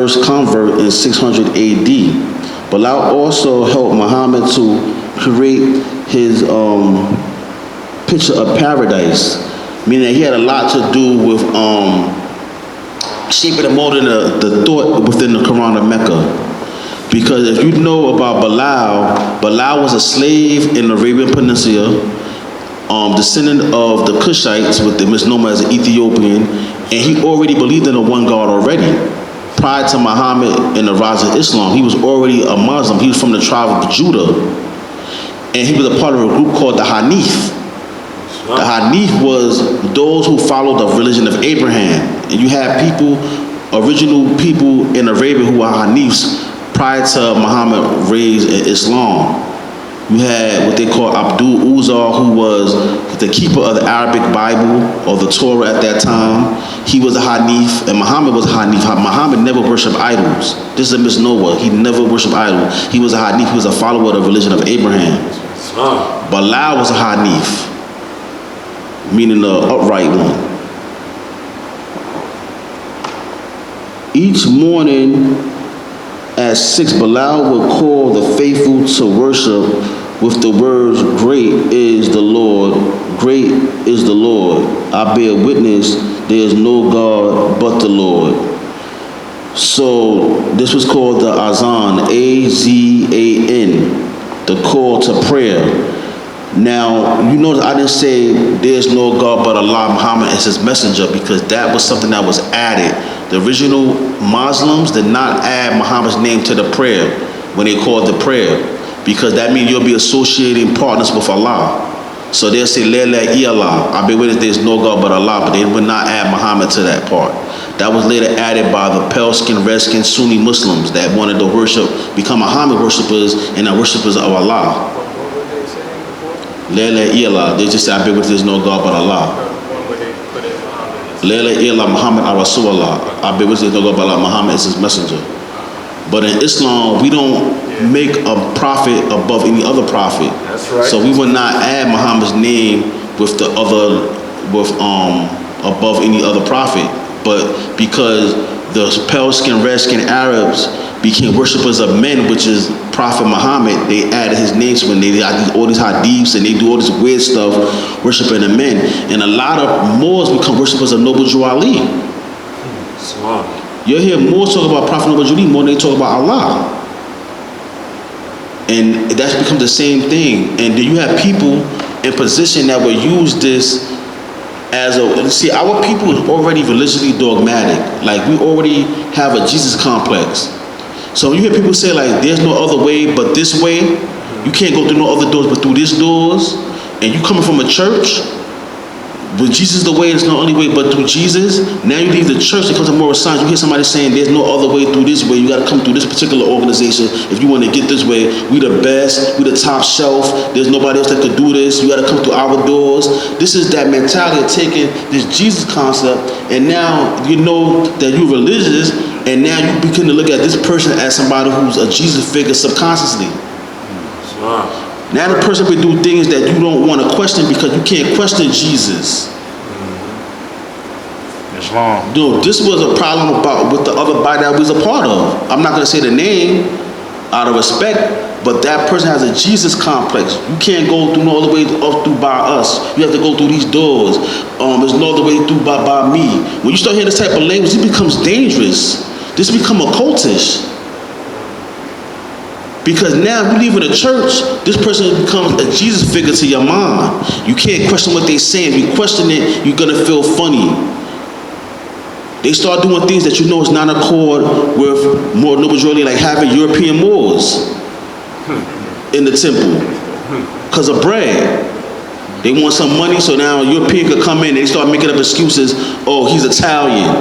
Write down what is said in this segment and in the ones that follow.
first convert in 600 AD. Bilal also helped Muhammad to create his picture of paradise, meaning that he had a lot to do with shaping and molding the thought within the Quran of Mecca. Because if you know about Bilal was a slave in the Arabian Peninsula, descendant of the Cushites, with the misnomer as an Ethiopian, and he already believed in the one God already. Prior to Muhammad and the rise of Islam, he was already a Muslim. He was from the tribe of Judah, and he was a part of a group called the Hanif. The Hanif was those who followed the religion of Abraham. And you have original people in Arabia who are Hanifs prior to Muhammad raised in Islam. You had what they call Abdul Uzar, who was the keeper of the Arabic Bible, or the Torah at that time. He was a Hanif, and Muhammad was a Hanif. Muhammad never worshipped idols. This is a misnomer. He never worshipped idols. He was a Hanif. He was a follower of the religion of Abraham. Bilal was a Hanif, meaning the upright one. Each morning at 6, Bilal would call the faithful to worship with the words, "Great is the Lord, great is the Lord. I bear witness, there is no God but the Lord." So this was called the Azan, A-Z-A-N, the call to prayer. Now, you notice I didn't say there's no God but Allah, Muhammad is his messenger, because that was something that was added. The original Muslims did not add Muhammad's name to the prayer when they called the prayer, because that means you'll be associating partners with Allah. So they'll say, La ilaha illallah, I bear witness there's no God but Allah, but they would not add Muhammad to that part. That was later added by the pale-skinned, red-skinned Sunni Muslims that wanted to become Muhammad worshippers and not worshippers of Allah. La ilaha illallah, they just say, I bear witness there's no God but Allah. La ilaha illallah, Muhammad Rasulullah, I bear witness there's no God but Allah, Muhammad is his messenger. But in Islam, we don't make a prophet above any other prophet. That's right. So we would not add Muhammad's name with the other, above any other prophet. But because the pale-skinned, red-skinned Arabs became worshippers of men, which is Prophet Muhammad, they added his name to when they got all these hadiths and they do all this weird stuff, worshiping the men. And a lot of Moors become worshippers of Noble Drew Ali. You'll hear Moors talk about Prophet Noble Drew Ali more than they talk about Allah. And that's become the same thing. And then you have people in position that will use this as see, our people is already religiously dogmatic. Like, we already have a Jesus complex. So when you hear people say, like, there's no other way but this way, you can't go through no other doors but through these doors, and you coming from a church, with Jesus the way, there's no only way but through Jesus. Now you leave the church and come to moral science, you hear somebody saying there's no other way through this way, you got to come through this particular organization if you want to get this way. We the best, we the top shelf, there's nobody else that could do this, you got to come through our doors. This is that mentality of taking this Jesus concept, and now you know that you're religious, and now you begin to look at this person as somebody who's a Jesus figure subconsciously. Now the person will do things that you don't want to question because you can't question Jesus. Islam. Dude, this was a problem with the other body that we was a part of. I'm not going to say the name out of respect, but that person has a Jesus complex. You can't go through no other way up through by us. You have to go through these doors. There's no other way through by me. When you start hearing this type of language, it becomes dangerous. This become occultish. Because now if you leave in a church, this person becomes a Jesus figure to your mind. You can't question what they say. If you question it, you're going to feel funny. They start doing things that you know is not in accord with more Noble Drew Ali, like having European Moors in the temple because of bread. They want some money, so now a European could come in and they start making up excuses. Oh, he's Italian.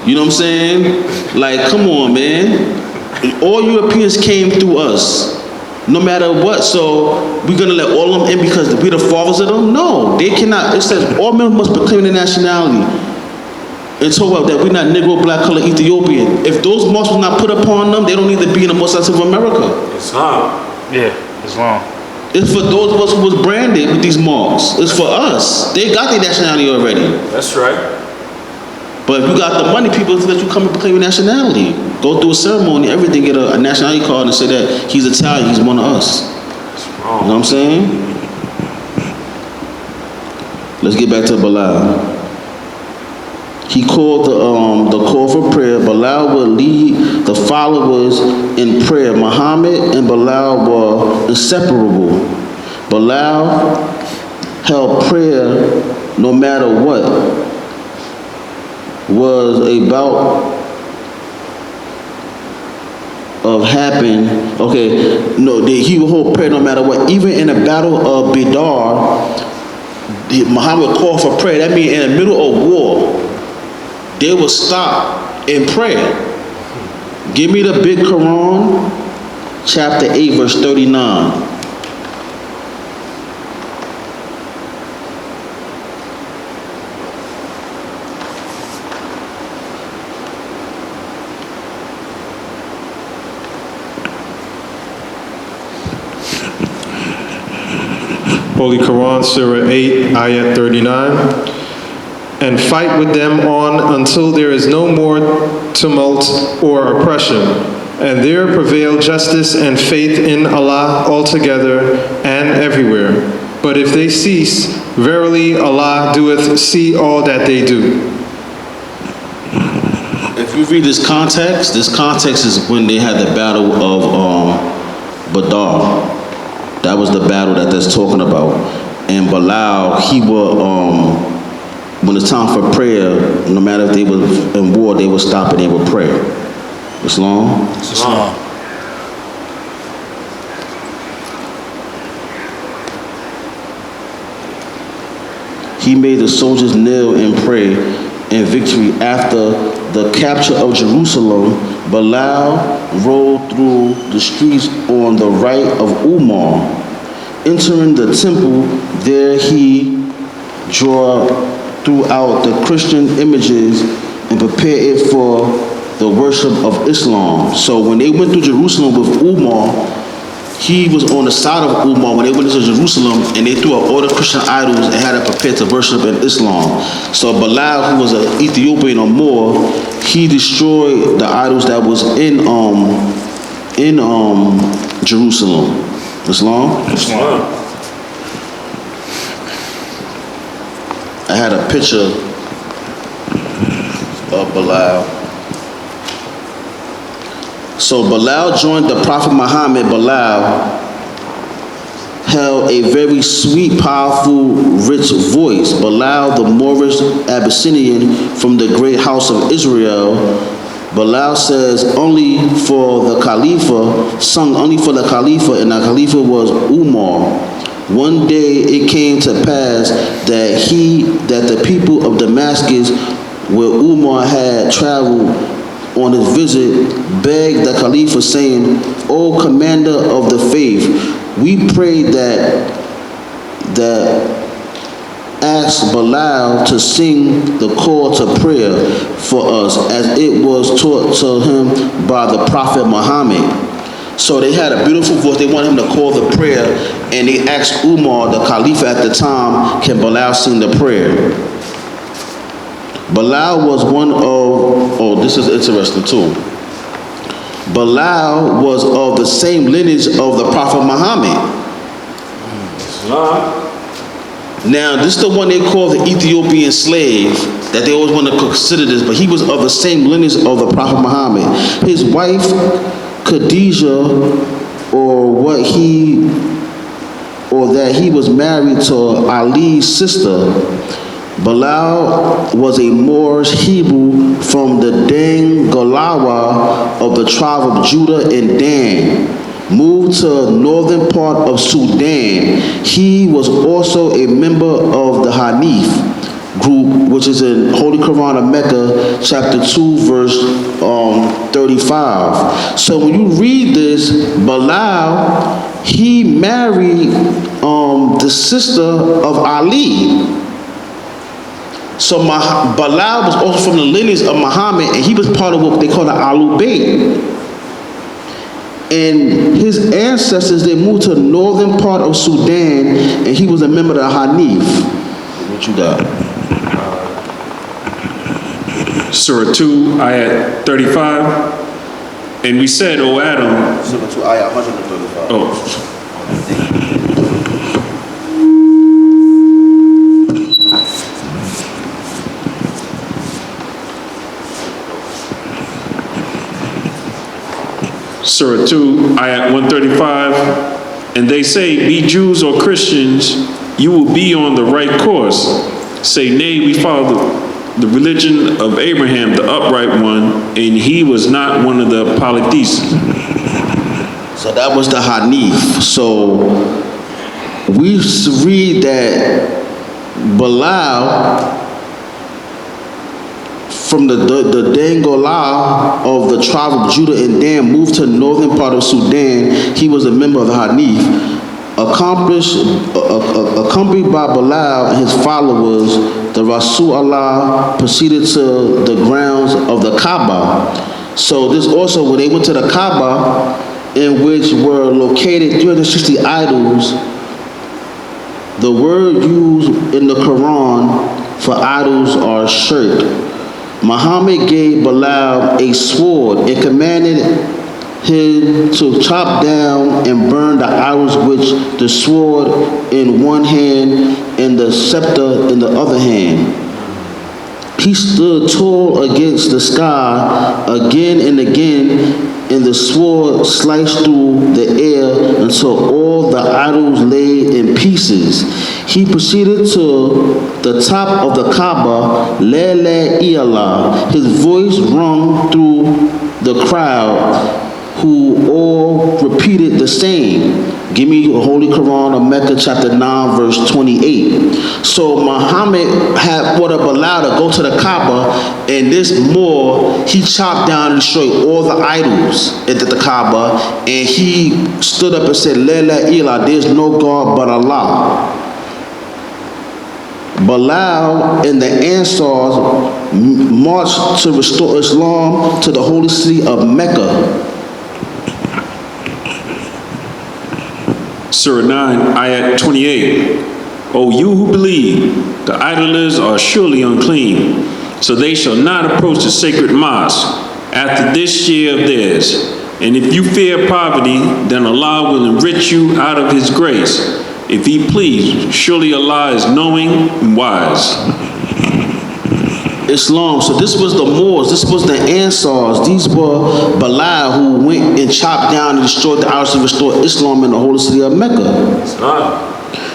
You know what I'm saying? Like, come on, man. All Europeans came through us, no matter what. So we're gonna let all of them in because we're the fathers of them? No, they cannot. It says all men must proclaim their nationality. And so that we're not Negro, black, color, Ethiopian. If those marks were not put upon them, they don't need to be in the Muslims of America. Islam. Yeah, Islam. It's for those of us who was branded with these marks. It's for us. They got their nationality already. That's right. But if you got the money, people let you come and claim your nationality. Go through a ceremony, everything, get a nationality card and say that he's Italian, he's one of us. You know what I'm saying? Let's get back to Bilal. He called the call for prayer. Bilal would lead the followers in prayer. Muhammad and Bilal were inseparable. Bilal held prayer no matter what was about of happen. Okay, no, he would hold prayer no matter what. Even in the battle of Badr, Muhammad called for prayer. That means in the middle of war, they will stop in prayer. Give me the big Quran, chapter 8, verse 39. Holy Quran, Surah 8, Ayat 39. And fight with them on until there is no more tumult or oppression, and there prevail justice and faith in Allah altogether and everywhere. But if they cease, verily Allah doeth see all that they do. If you read this context is when they had the battle of Badr. That was the battle that that's talking about. And Bilal, he would when it's time for prayer, no matter if they were in war, they would stop and they would pray. Islam? Islam. He made the soldiers kneel and pray in victory. After the capture of Jerusalem, Bilal rode through the streets on the right of Umar. Entering the temple, there he drew throughout the Christian images and prepare it for the worship of Islam. So when they went through Jerusalem with Umar, he was on the side of Umar when they went into Jerusalem, and they threw out all the Christian idols and had it prepared to worship in Islam. So Bilal, who was an Ethiopian or Moor, he destroyed the idols that was in Jerusalem. Islam? Islam. I had a picture of Bilal. So Bilal joined the Prophet Muhammad. Bilal held a very sweet, powerful, rich voice. Bilal, the Moorish Abyssinian from the great house of Israel, Bilal says only for the Khalifa, sung only for the Khalifa, and the Khalifa was Umar. One day it came to pass that the people of Damascus, where Umar had traveled on his visit, begged the Khalifa, saying, "O commander of the faith, we pray that asked Bilal to sing the call to prayer for us, as it was taught to him by the Prophet Muhammad." So they had a beautiful voice. They wanted him to call the prayer, and they asked Umar, the Caliph at the time, can Bilal sing the prayer? Bilal was one of, this is interesting too. Bilal was of the same lineage of the Prophet Muhammad. Now, this is the one they call the Ethiopian slave, that they always want to consider this, but he was of the same lineage of the Prophet Muhammad. His wife, Khadijah, or that he was married to Ali's sister. Bilal was a Moorish Hebrew from the Dan Galawa of the tribe of Judah and Dan. Moved to the northern part of Sudan. He was also a member of the Hanif group, which is in Holy Quran of Mecca, chapter 2, verse 35. So when you read this, Bilal, he married the sister of Ali. So Bilal was also from the lineage of Muhammad, and he was part of what they call the Ahlul Bayt. And his ancestors, they moved to the northern part of Sudan, and he was a member of the Hanif. What you got? Surah 2, ayat 35. And we said, O Adam, Surah 2, ayah 135. oh, Surah 2, ayat 135. And they say, be Jews or Christians, you will be on the right course. Say, nay, we follow the religion of Abraham, the upright one, and he was not one of the polytheists. So that was the Hanif. So we used to read that Bilal from the Dangola of the tribe of Judah and Dan moved to the northern part of Sudan. He was a member of the Hanif. Accompanied by Bilal and his followers, the Rasul Allah proceeded to the grounds of the Kaaba. So this also, when they went to the Kaaba, in which were located 360 idols, the word used in the Quran for idols are shirk. Muhammad gave Bilal a sword and commanded him to chop down and burn the idols, which the sword in one hand and the scepter in the other hand. He stood tall against the sky again and again, and the sword sliced through the air until all the idols lay in pieces. He proceeded to the top of the Kaaba, La La ilallah. His voice rung through the crowd, who all repeated the same. Give me a Holy Quran of Mecca chapter 9 verse 28. So Muhammad had ordered Bilal to go to the Kaaba, and this Moor, he chopped down and destroyed all the idols at the Kaaba, and he stood up and said, La la ilah, there's no God but Allah. Bilal and the Ansars marched to restore Islam to the holy city of Mecca. Surah 9, ayat 28. O you who believe, the idlers are surely unclean, so they shall not approach the sacred mosque after this year of theirs. And if you fear poverty, then Allah will enrich you out of His grace. If He please, surely Allah is knowing and wise. Islam. So this was the Moors, this was the Ansars, these were Bilal who went and chopped down and destroyed the idols to restore Islam in the holy city of Mecca.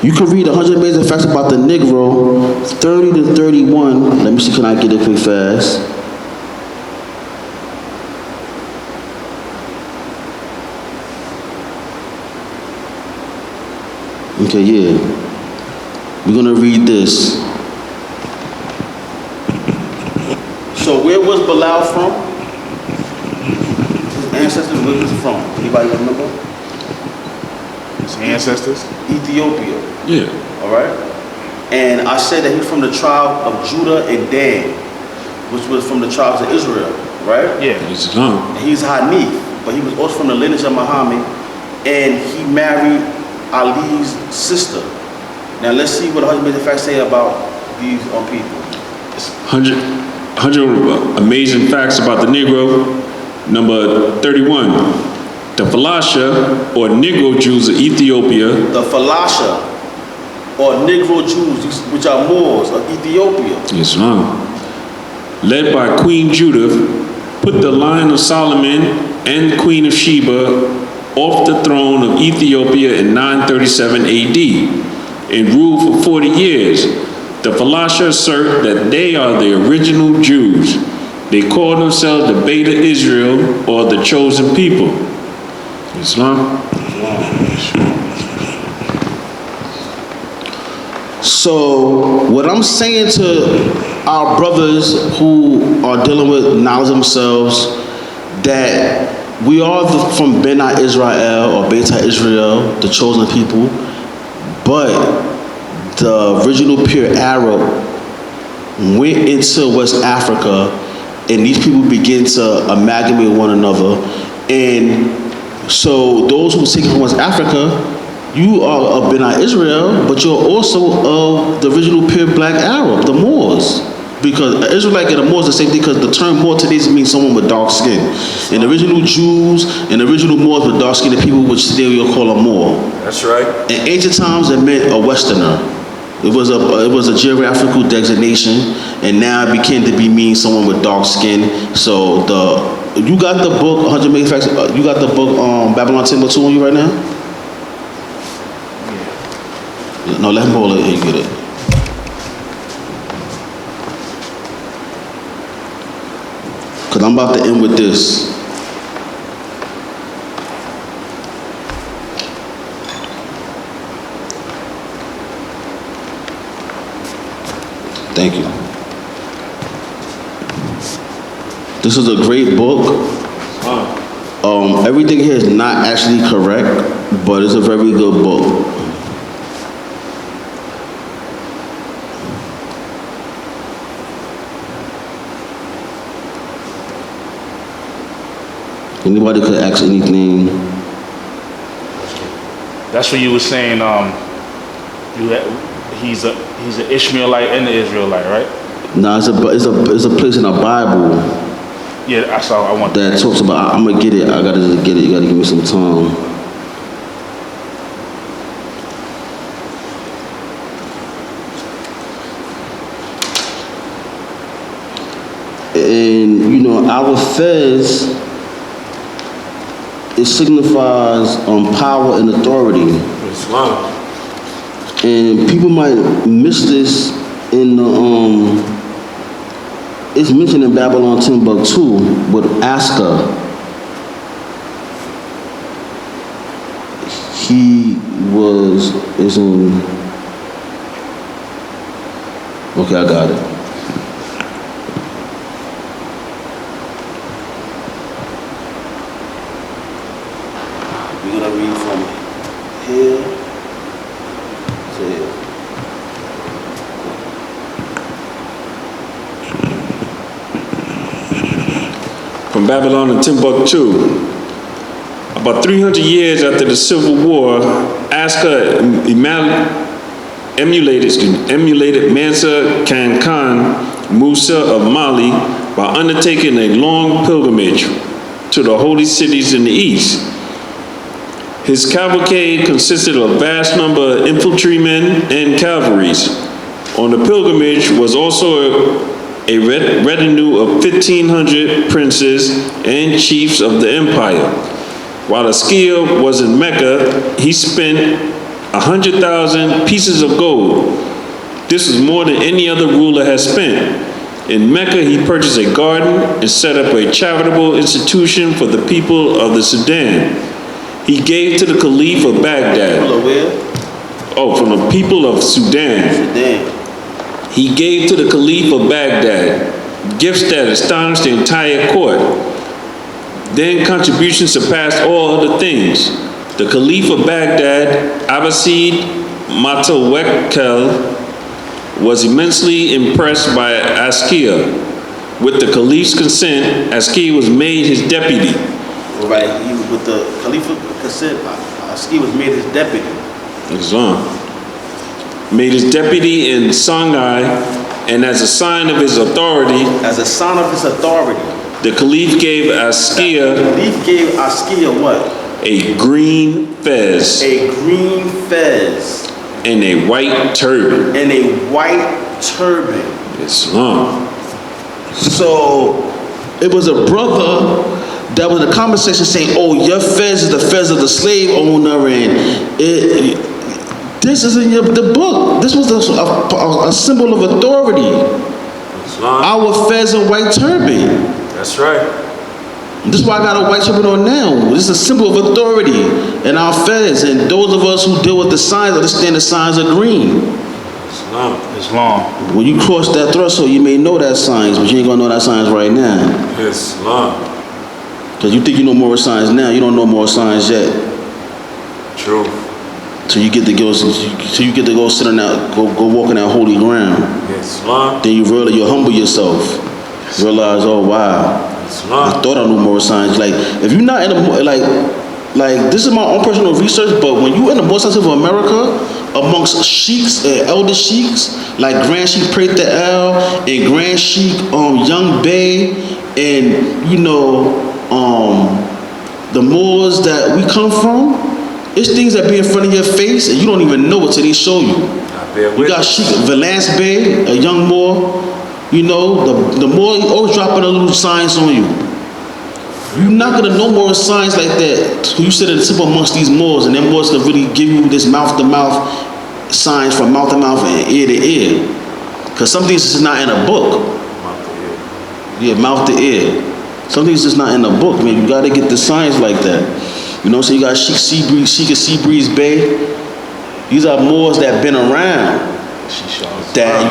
You can read 100 amazing facts about the Negro, 30 to 31. Let me see, can I get it quick fast? Okay, yeah. We're gonna read this. So where was Bilal from? His ancestors, where was he from? Anybody remember? His ancestors? Ethiopia. Yeah. All right? And I said that he's from the tribe of Judah and Dan, which was from the tribes of Israel, right? Yeah. Islam. And he's Hanif, but he was also from the lineage of Muhammad, and he married Ali's sister. Now let's see what 100 amazing facts say about these people. 100 amazing facts about the Negro. Number 31. The Falasha, or Negro Jews of Ethiopia. The Falasha, or Negro Jews, which are Moors of Ethiopia. Islam. Led by Queen Judith, put the line of Solomon and the Queen of Sheba off the throne of Ethiopia in 937 AD and ruled for 40 years. The Falasha assert that they are the original Jews. They call themselves the Beta Israel, or the chosen people. Islam. So what I'm saying to our brothers who are dealing with knowledge themselves, that we are from Bena Israel, or Beta Israel, the chosen people, but the original pure Arab went into West Africa, and these people begin to amalgamate one another. And so those who take from West Africa, you are of Bena Israel, but you're also of the original pure black Arab, the Moors. Because an Israelite and a Moor is the same thing, because the term Moor today means someone with dark skin. And the original Jews and the original Moors were dark skinned people, which today we'll call a Moor. That's right. In ancient times, it meant a Westerner. It was a geographical designation, and now it became to be mean someone with dark skin. So you got the book 100 Million Facts. You got the book Babylon Timbuktu on you right now? Yeah. No, let him hold it and you get it. Cause I'm about to end with this. Thank you. This is a great book. Everything here is not actually correct, but it's a very good book. Anybody could ask anything. That's what you were saying. He's an Ishmaelite and an Israelite, right? No, it's a place in the Bible Yeah, that's all I want. that talks about. I'm gonna get it. I gotta just get it. You gotta give me some time. And you know, our fez, it signifies power and authority. Islam. And people might miss this in the it's mentioned in Babylon Timbuktu with Aska. Is in, okay, I got it. We're gonna read from here to here. From Babylon to Timbuktu. About 300 years after the Civil War, Aska emulated Mansa Kankan Musa of Mali by undertaking a long pilgrimage to the holy cities in the east. His cavalcade consisted of a vast number of infantrymen and cavalries. On the pilgrimage was also a retinue of 1,500 princes and chiefs of the empire. While Askia was in Mecca, he spent 100,000 pieces of gold. This was more than any other ruler has spent. In Mecca, he purchased a garden and set up a charitable institution for the people of the Sudan. He gave to the Caliph of Baghdad. Oh, from the people of Sudan. He gave to the Caliph of Baghdad gifts that astonished the entire court. Then contributions surpassed all other things. The Caliph of Baghdad, Abbasid Matawakkil, was immensely impressed by Askia. With the Caliph's consent, Askia was made his deputy. Right, with the Khalifa consent, Askia was made his deputy. Islam. Made his deputy in Songhai, and as a sign of his authority, the Caliph gave Askia what? a green fez. A green fez. And a white turban. Islam. So it was a brother that was in the comment section saying, "Oh, your fez is the fez of the slave owner," and this is in the book. This was a symbol of authority. Islam. Our fez and white turban. That's right. This is why I got a white turban on now. This is a symbol of authority in our fez. And those of us who deal with the signs understand the signs are green. Islam. When you cross that threshold, you may know that signs, but you ain't gonna know that signs right now. Islam. Because you think you know more signs now, you don't know more signs yet. True. Till you get to go sit in that, go walk in that holy ground. Islam. Then you humble yourself. Realize, oh wow, I thought I knew more signs. Like if you're not in a like, this is my own personal research, but when you in the Muslims of America, amongst sheiks and elder sheiks, like Grand Sheikh Pray El and Grand Sheikh Young Bey, and you know, the Moors that we come from, it's things that be in front of your face and you don't even know it till they show you. You got Sheikh Valance Bey, a young Moor, you know, the Moor always dropping a little signs on you. You're not gonna know more signs like that. You sit and sit amongst these Moors, and them Moors can really give you this mouth-to-mouth signs from mouth to mouth and ear to ear. Because some things is not in a book. Yeah, mouth to ear. Some things is not in a book, man. You gotta get the signs like that. You know, so you got Sheikh Seabreeze Bey. These are Moors that been around. That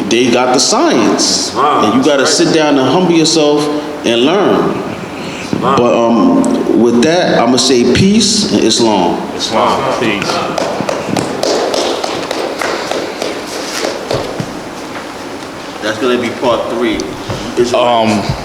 they got the science, and you gotta sit down and humble yourself and learn. But with that, I'm gonna say peace and Islam. Islam, peace. That's gonna be part 3. Israelites.